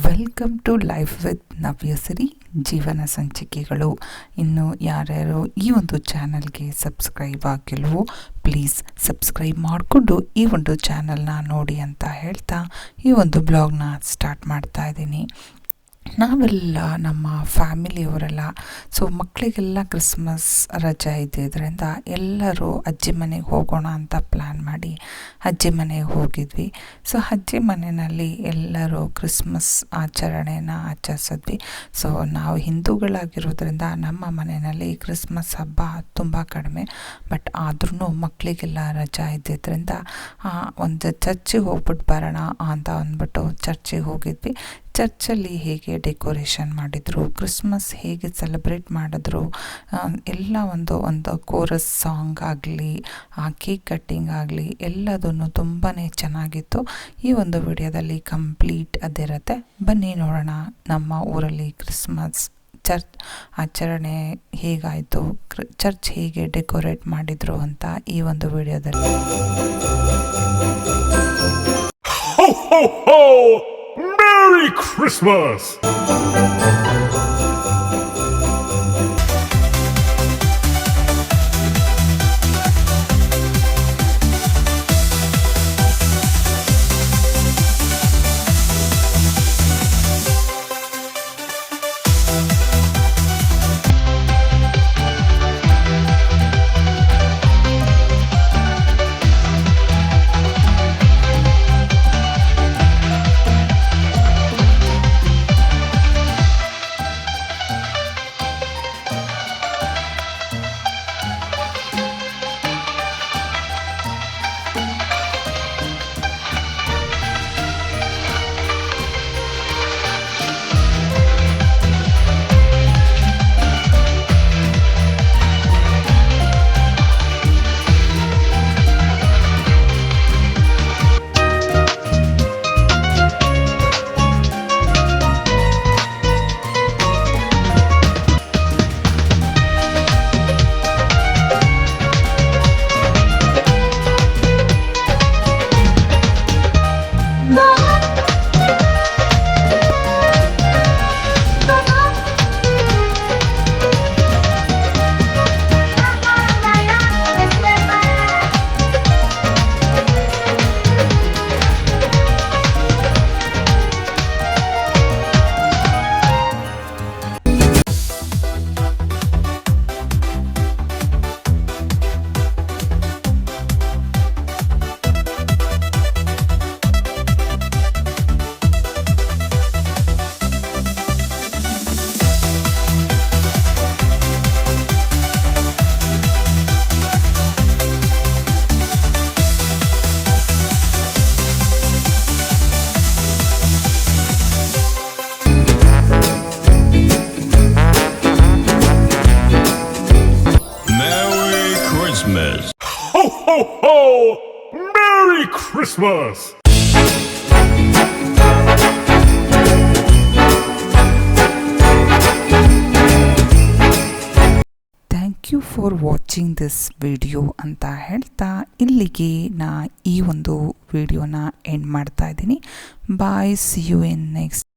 Welcome to life with ನವ್ಯಸಿರಿ ಜೀವನ ಸಂಚಿಕೆಗಳು. ಇನ್ನು ಯಾರ್ಯಾರು ಈ ಒಂದು ಚಾನಲ್ಗೆ ಸಬ್ಸ್ಕ್ರೈಬ್ ಆಗಿಲ್ವೋ ಪ್ಲೀಸ್ ಸಬ್ಸ್ಕ್ರೈಬ್ ಮಾಡಿಕೊಂಡು ಈ ಒಂದು ಚಾನಲ್ನ ನೋಡಿ ಅಂತ ಹೇಳ್ತಾ ಈ ಒಂದು ಬ್ಲಾಗ್ನ ಸ್ಟಾರ್ಟ್ ಮಾಡ್ತಾ ಇದ್ದೀನಿ. ನಾವೆಲ್ಲ ನಮ್ಮ ಫ್ಯಾಮಿಲಿಯವರೆಲ್ಲ ಮಕ್ಕಳಿಗೆಲ್ಲ ಕ್ರಿಸ್ಮಸ್ ರಜೆ ಇದ್ದಿದ್ದರಿಂದ ಎಲ್ಲರೂ ಅಜ್ಜಿ ಮನೆಗೆ ಹೋಗೋಣ ಅಂತ ಪ್ಲ್ಯಾನ್ ಮಾಡಿ ಅಜ್ಜಿ ಮನೆಗೆ ಹೋಗಿದ್ವಿ. ಅಜ್ಜಿ ಮನೆಯಲ್ಲಿ ಎಲ್ಲರೂ ಕ್ರಿಸ್ಮಸ್ ಆಚರಣೆನ ಆಚರಿಸಿದ್ವಿ. ನಾವು ಹಿಂದೂಗಳಾಗಿರೋದ್ರಿಂದ ನಮ್ಮ ಮನೆಯಲ್ಲಿ ಕ್ರಿಸ್ಮಸ್ ಹಬ್ಬ ತುಂಬ ಕಡಿಮೆ. ಬಟ್ ಆದ್ರೂ ಮಕ್ಕಳಿಗೆಲ್ಲ ರಜೆ ಇದ್ದಿದ್ದರಿಂದ ಒಂದು ಚರ್ಚಿಗೆ ಹೋಗ್ಬಿಟ್ಟು ಬರೋಣ ಅಂತ ಅಂದ್ಬಿಟ್ಟು ಚರ್ಚಿಗೆ ಹೋಗಿದ್ವಿ. ಚರ್ಚಲ್ಲಿ ಹೇಗೆ ಡೆಕೋರೇಷನ್ ಮಾಡಿದರು, ಕ್ರಿಸ್ಮಸ್ ಹೇಗೆ ಸೆಲೆಬ್ರೇಟ್ ಮಾಡಿದ್ರು, ಎಲ್ಲ ಒಂದು ಕೋರಸ್ ಸಾಂಗ್ ಆಗಲಿ, ಕೇಕ್ ಕಟ್ಟಿಂಗ್ ಆಗಲಿ ಎಲ್ಲದನ್ನು ತುಂಬಾ ಚೆನ್ನಾಗಿತ್ತು. ಈ ಒಂದು ವಿಡಿಯೋದಲ್ಲಿ ಕಂಪ್ಲೀಟ್ ಅದಿರುತ್ತೆ. ಬನ್ನಿ ನೋಡೋಣ ನಮ್ಮ ಊರಲ್ಲಿ ಕ್ರಿಸ್ಮಸ್ ಚರ್ಚ್ ಆಚರಣೆ ಹೇಗಾಯಿತು, ಚರ್ಚ್ ಹೇಗೆ ಡೆಕೋರೇಟ್ ಮಾಡಿದರು ಅಂತ ಈ ಒಂದು ವಿಡಿಯೋದಲ್ಲಿ. Merry Christmas! Ho, ho, ho! Merry Christmas! Thank you for watching this video ಅಂತ ಹೇಳ್ತಾ ಇಲ್ಲಿಗೆ ಈ ಒಂದು ವಿಡಿಯೋನ ಎಂಡ್ ಮಾಡ್ತಾ ಇದ್ದೀನಿ. Bye, see you in next